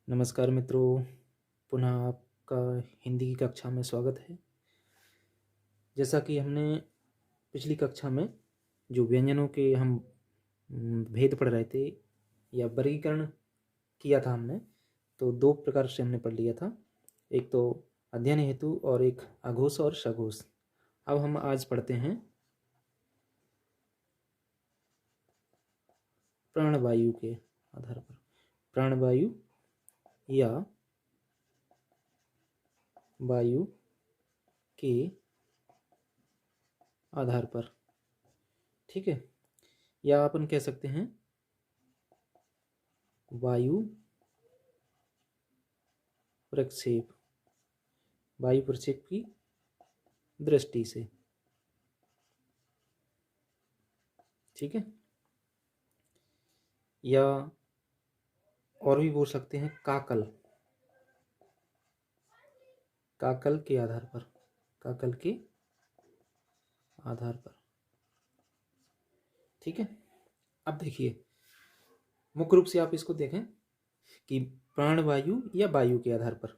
नमस्कार मित्रों, पुनः आपका हिंदी की कक्षा में स्वागत है। जैसा कि हमने पिछली कक्षा में जो व्यंजनों के हम भेद पढ़ रहे थे या वर्गीकरण किया था हमने, तो दो प्रकार से हमने पढ़ लिया था, एक तो अध्ययन हेतु और एक अघोष और सघोष। अब हम आज पढ़ते हैं प्राणवायु के आधार पर, प्राणवायु या वायु के आधार पर। ठीक है, या अपन कह सकते हैं वायु प्रक्षेप, वायु प्रक्षेप की दृष्टि से। ठीक है, या और भी बोल सकते हैं काकल, काकल के आधार पर, काकल के आधार पर। ठीक है, अब देखिए मुख्य रूप से आप इसको देखें कि प्राणवायु या वायु के आधार पर।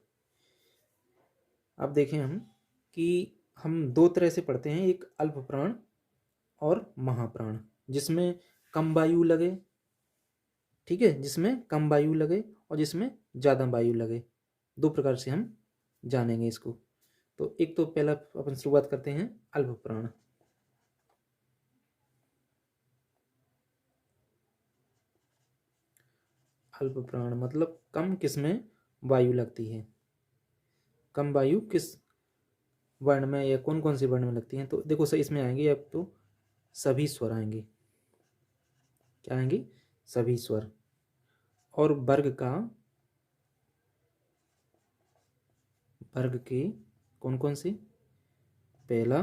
अब देखें हम कि हम दो तरह से पढ़ते हैं, एक अल्प प्राण और महाप्राण, जिसमें कम वायु लगे। ठीक है, जिसमें कम वायु लगे और जिसमें ज़्यादा वायु लगे, दो प्रकार से हम जानेंगे इसको। तो एक तो पहला अपन शुरुआत करते हैं अल्प प्राण। अल्प प्राण मतलब कम किसमें वायु लगती है, कम वायु किस वर्ण में या कौन कौन से वर्ण में लगती हैं। तो देखो सही, इसमें आएंगे अब तो सभी स्वर आएंगे। क्या आएंगे? सभी स्वर। और वर्ग का, वर्ग के कौन कौन से? पहला,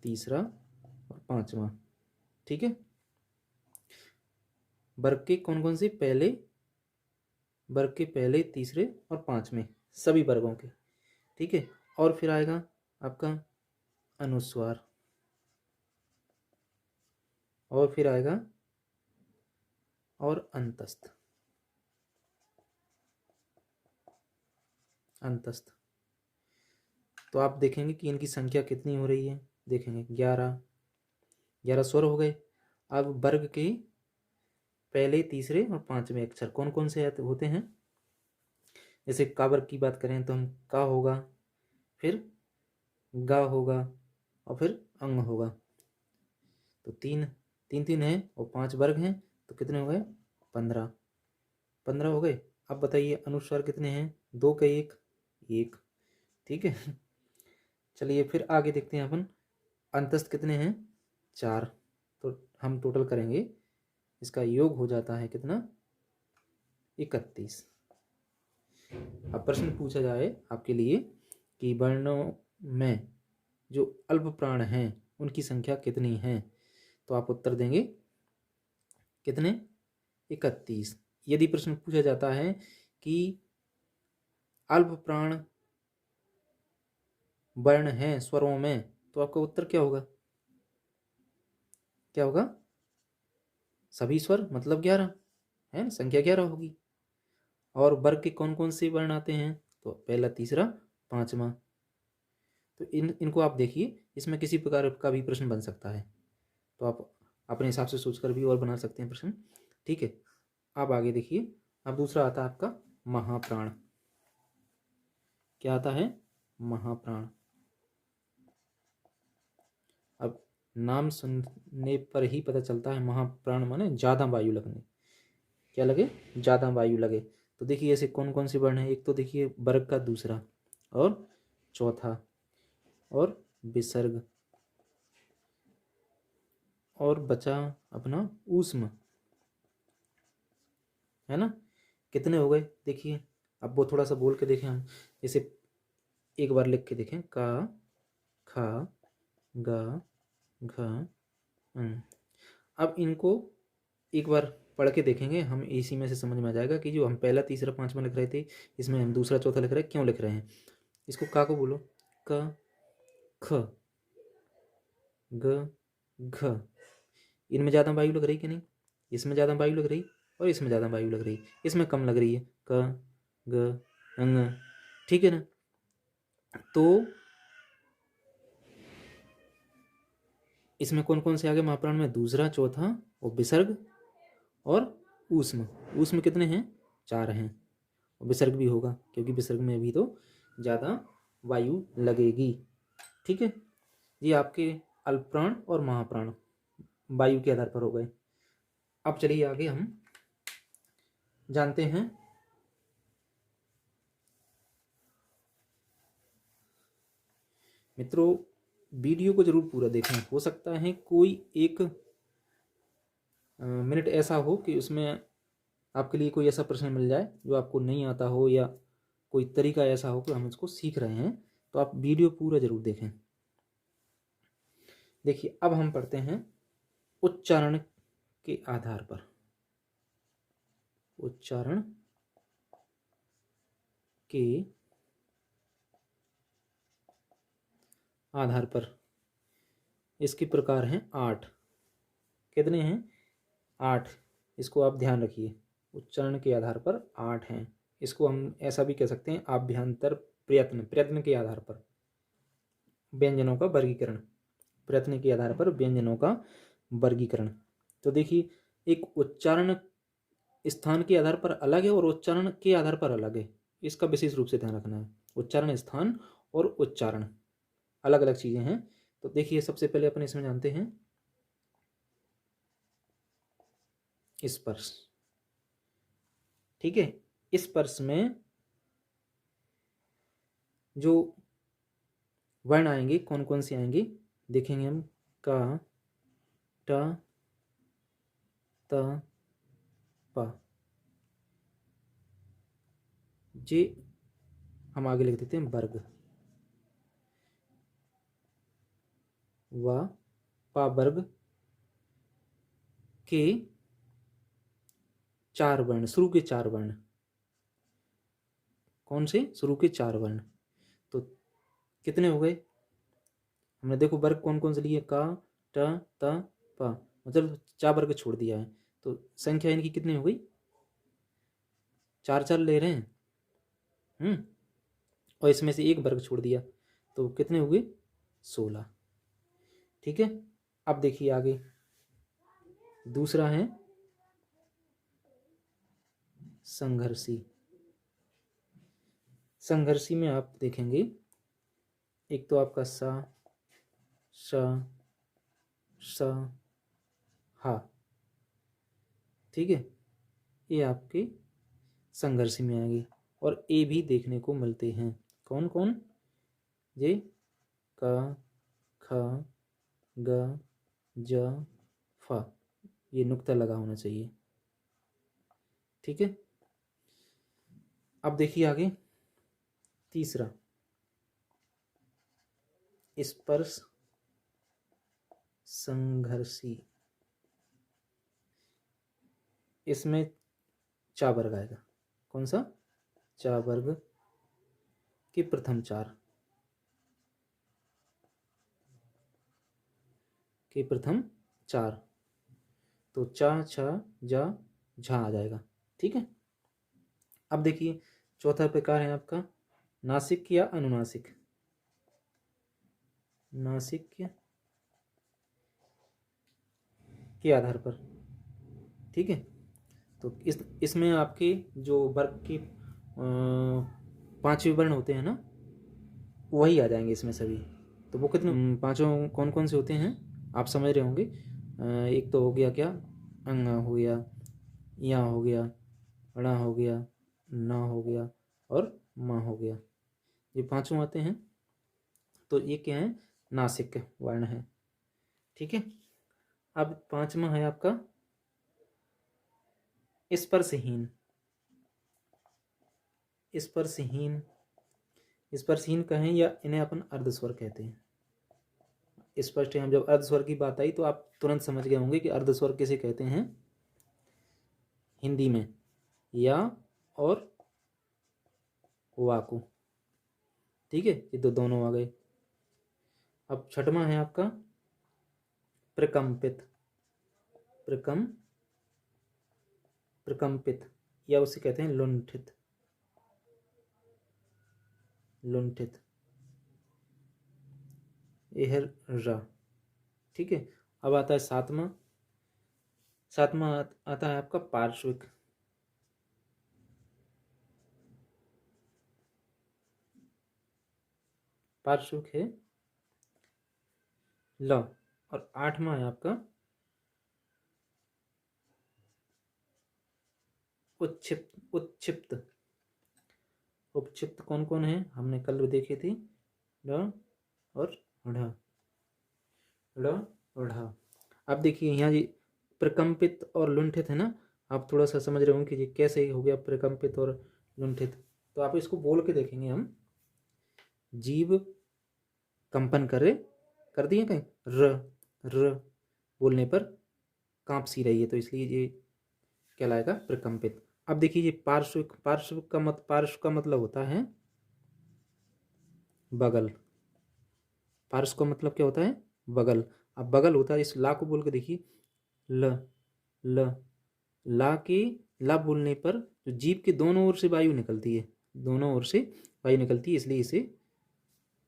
तीसरा और पांचवा। ठीक है, वर्ग के कौन कौन से? पहले, वर्ग के पहले, तीसरे और पांचवें, सभी वर्गों के। ठीक है, और फिर आएगा आपका अनुस्वार, और फिर आएगा और अंतस्थ, अंतस्थ। तो आप देखेंगे कि इनकी संख्या कितनी हो रही है। देखेंगे 11 स्वर हो गए। अब वर्ग के पहले, तीसरे और पांचवें अक्षर कौन कौन से होते हैं? जैसे का वर्ग की बात करें तो हम का होगा, फिर गा होगा और फिर अंग होगा। तो तीन तीन तीन है और 5 वर्ग हैं, तो कितने हो गए? 15, 15 हो गए। अब बताइए अनुस्वार कितने हैं? 2 का 1, 1। ठीक है, चलिए फिर आगे देखते हैं अपन, अंतस्थ कितने हैं? 4। तो हम टोटल करेंगे, इसका योग हो जाता है कितना? 31। अब प्रश्न पूछा जाए आपके लिए कि वर्णों में जो अल्प प्राण हैं उनकी संख्या कितनी है, तो आप उत्तर देंगे कितने? 31। यदि प्रश्न पूछा जाता है कि अल्प प्राण वर्ण हैं स्वरों में, तो आपका उत्तर क्या होगा? क्या होगा? सभी स्वर मतलब 11 है ना, संख्या 11 होगी। और वर्ग के कौन कौन से वर्ण आते हैं? तो पहला, तीसरा, पांचवा। तो इनको आप देखिए, इसमें किसी प्रकार का भी प्रश्न बन सकता है, तो आप अपने हिसाब से सोचकर भी और बना सकते हैं प्रश्न। ठीक है, अब आगे देखिए। अब दूसरा आता है आपका महाप्राण। क्या आता है? महाप्राण। अब नाम सुनने पर ही पता चलता है, महाप्राण माने ज्यादा वायु लगने। क्या लगे? ज्यादा वायु लगे। तो देखिए ऐसे कौन कौन से वर्ण है। एक तो देखिए वर्ग का दूसरा और चौथा और विसर्ग, और बचा अपना ऊष्म, है ना। कितने हो गए देखिए। अब वो थोड़ा सा बोल के देखें हम, जैसे एक बार लिख के देखें, का, खा, गा, घा, अब इनको एक बार पढ़ के देखेंगे हम, इसी में से समझ में आ जाएगा कि जो हम पहला, तीसरा, पांचवा लिख रहे थे, इसमें हम दूसरा, चौथा लिख रहे हैं, क्यों लिख रहे हैं। इसको का को बोलो, क, ख, ग, घ। इनमें ज़्यादा वायु लग रही कि नहीं? इसमें ज़्यादा वायु लग रही और इसमें ज़्यादा वायु लग रही। इसमें कम लग रही है, क, ग, अंग, ठीक है ना। तो इसमें कौन कौन से आ गए महाप्राण में? दूसरा, चौथा और विसर्ग और ऊष्म। ऊष्म कितने हैं? 4 हैं। और विसर्ग भी होगा क्योंकि विसर्ग में भी तो ज़्यादा वायु लगेगी, ठीक है। ये आपके अल्पप्राण और महाप्राण वायु के आधार पर हो गए। अब चलिए आगे हम जानते हैं मित्रों, वीडियो को जरूर पूरा देखें। हो सकता है कोई एक मिनट ऐसा हो कि उसमें आपके लिए कोई ऐसा प्रश्न मिल जाए जो आपको नहीं आता हो, या कोई तरीका ऐसा हो कि हम इसको सीख रहे हैं, तो आप वीडियो पूरा जरूर देखें। देखिए, अब हम पढ़ते हैं उच्चारण के आधार पर। उच्चारण के आधार पर इसके प्रकार हैं 8। कितने हैं? 8। इसको आप ध्यान रखिए, उच्चारण के आधार पर 8 हैं। इसको हम ऐसा भी कह सकते हैं आभ्यंतर प्रयत्न, प्रयत्न के आधार पर व्यंजनों का वर्गीकरण, प्रयत्न के आधार पर व्यंजनों का वर्गीकरण। तो देखिए, एक उच्चारण स्थान के आधार पर अलग है और उच्चारण के आधार पर अलग है। इसका विशेष रूप से ध्यान रखना है। उच्चारण स्थान और उच्चारण अलग अलग चीजें हैं। तो देखिए, सबसे पहले अपन इसमें जानते हैं स्पर्श, ठीक है। स्पर्श में जो वर्ण आएंगे कौन कौन से आएंगे देखेंगे हम। का, ट, त, प। जे हम आगे लिख देते हैं वर्ग। व, पा वर्ग के 4 वर्ण, शुरू के 4 वर्ण। कौन से? शुरू के 4 वर्ण। तो कितने हो गए? हमने देखो वर्ग कौन कौन से लिए? का, ट, त, प, मतलब 4 वर्ग छोड़ दिया है। तो संख्या इनकी कितनी हो गई? 4 4 ले रहे हैं। और इसमें से एक वर्ग छोड़ दिया, तो कितने हुए? 16, ठीक है। अब देखिए आगे दूसरा है संघर्षी। संघर्षी में आप देखेंगे, एक तो आपका सा, श, स, हा, ठीक है। ये आपके संघर्षी में आएगी। और ए भी देखने को मिलते हैं। कौन कौन? ये क, ख, ग, ज, फ। ये नुक्ता लगा होना चाहिए, ठीक है। अब देखिए आगे तीसरा स्पर्श संघर्षी। इसमें चा वर्ग आएगा। कौन सा? चा वर्ग के प्रथम 4 के प्रथम 4। तो चा, छ, जा, झा आ जाएगा, ठीक है। अब देखिए चौथा प्रकार है आपका नासिक या अनुनासिक। नासिक के आधार पर, ठीक है। तो इसमें आपके जो वर्ग के 5वें वर्ण होते हैं ना, वही आ जाएंगे इसमें सभी। तो वो कितने पांचों कौन कौन से होते हैं आप समझ रहे होंगे। एक तो हो गया क्या? अंग हो गया, या हो गया, ण हो गया, न हो गया और म हो गया। ये पांचों आते हैं। तो ये क्या है? नासिक वर्ण है, ठीक है। अब 5वां है आपका स्पर्शहीन। स्पर्शहीन, स्पर्शहीन कहें या इन्हें अपन अर्धस्वर कहते हैं। स्पष्ट है, हम जब अर्धस्वर की बात आई तो आप तुरंत समझ गए होंगे कि अर्धस्वर किसे कहते हैं हिंदी में। या और वाकु, ठीक है। ये तो दोनों आ गए। अब 6वां है आपका प्रकंपित। प्रकंपित या उसे कहते हैं लुंठित। लुंठित, ये है र। ठीक है, अब आता है सातवां आता है आपका पार्श्विक। पार्श्विक है ल, और आठवां है आपका उच्छिप्त। उपक्षिप्त कौन कौन है, हमने कल भी देखे थे, ड और ढ, ड और ढ। अब देखिए यहाँ जी प्रकंपित और लुंठित है ना, आप थोड़ा सा समझ रहे होंगे कि ये कैसे हो गया प्रकंपित और लुंठित। तो आप इसको बोल के देखेंगे हम, जीव कंपन करे, कर दिए कहीं, र बोलने पर कांप सी रही है, तो इसलिए ये कहलाएगा प्रकंपित। अब देखिए ये पार्श्विक पार्श्व का मतलब होता है बगल। पार्श्व का मतलब क्या होता है, बगल। अब बगल होता है, इस ला को बोल के देखिए, ल ल ला के ला बोलने पर जो जीभ के दोनों ओर से वायु निकलती है, दोनों ओर से वायु निकलती है, इसलिए इसे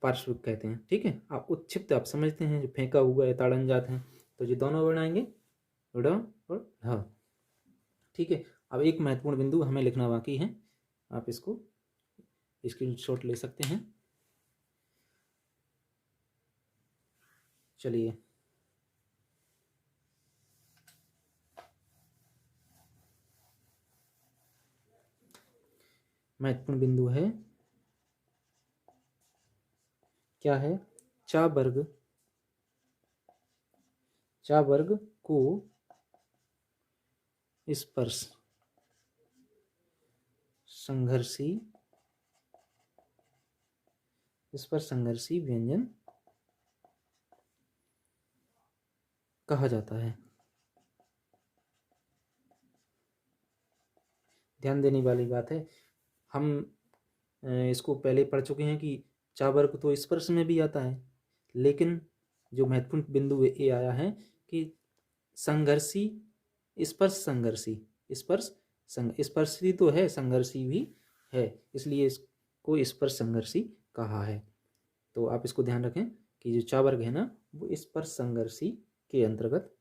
पार्श्विक कहते हैं। ठीक है, आप उच्छिप्त आप समझते हैं, जो फेंका हुआ है, ताड़न जात हैं, तो ये दोनों वर्ण आएंगे ड और ढ। ठीक है, अब एक महत्वपूर्ण बिंदु हमें लिखना बाकी है, आप इसको स्क्रीनशॉट ले सकते हैं। चलिए, महत्वपूर्ण बिंदु है, क्या है, चा वर्ग को स्पर्श संघर्षी व्यंजन कहा जाता है। ध्यान देने वाली बात है, हम इसको पहले पढ़ चुके हैं कि चा वर्ग तो स्पर्श में भी आता है, लेकिन जो महत्वपूर्ण बिंदु ये आया है कि संघर्षी, स्पर्शी तो है, संघर्षी भी है, इसलिए इसको स्पर्श संघर्षी कहा है। तो आप इसको ध्यान रखें कि जो चा वर्ग है ना, वो स्पर्श संघर्षी के अंतर्गत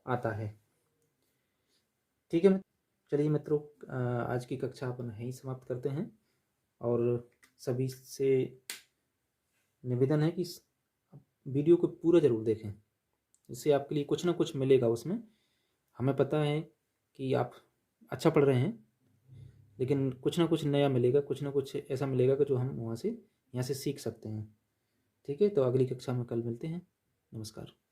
आता है। ठीक है, चलिए मित्रों, आज की कक्षा अपन यहीं समाप्त करते हैं, और सभी से निवेदन है कि वीडियो को पूरा जरूर देखें, इससे आपके लिए कुछ ना कुछ मिलेगा उसमें। हमें पता है कि आप अच्छा पढ़ रहे हैं, लेकिन कुछ ना कुछ नया मिलेगा, कुछ ना कुछ ऐसा मिलेगा कि जो हम यहाँ से सीख सकते हैं। ठीक है, तो अगली कक्षा में कल मिलते हैं। नमस्कार।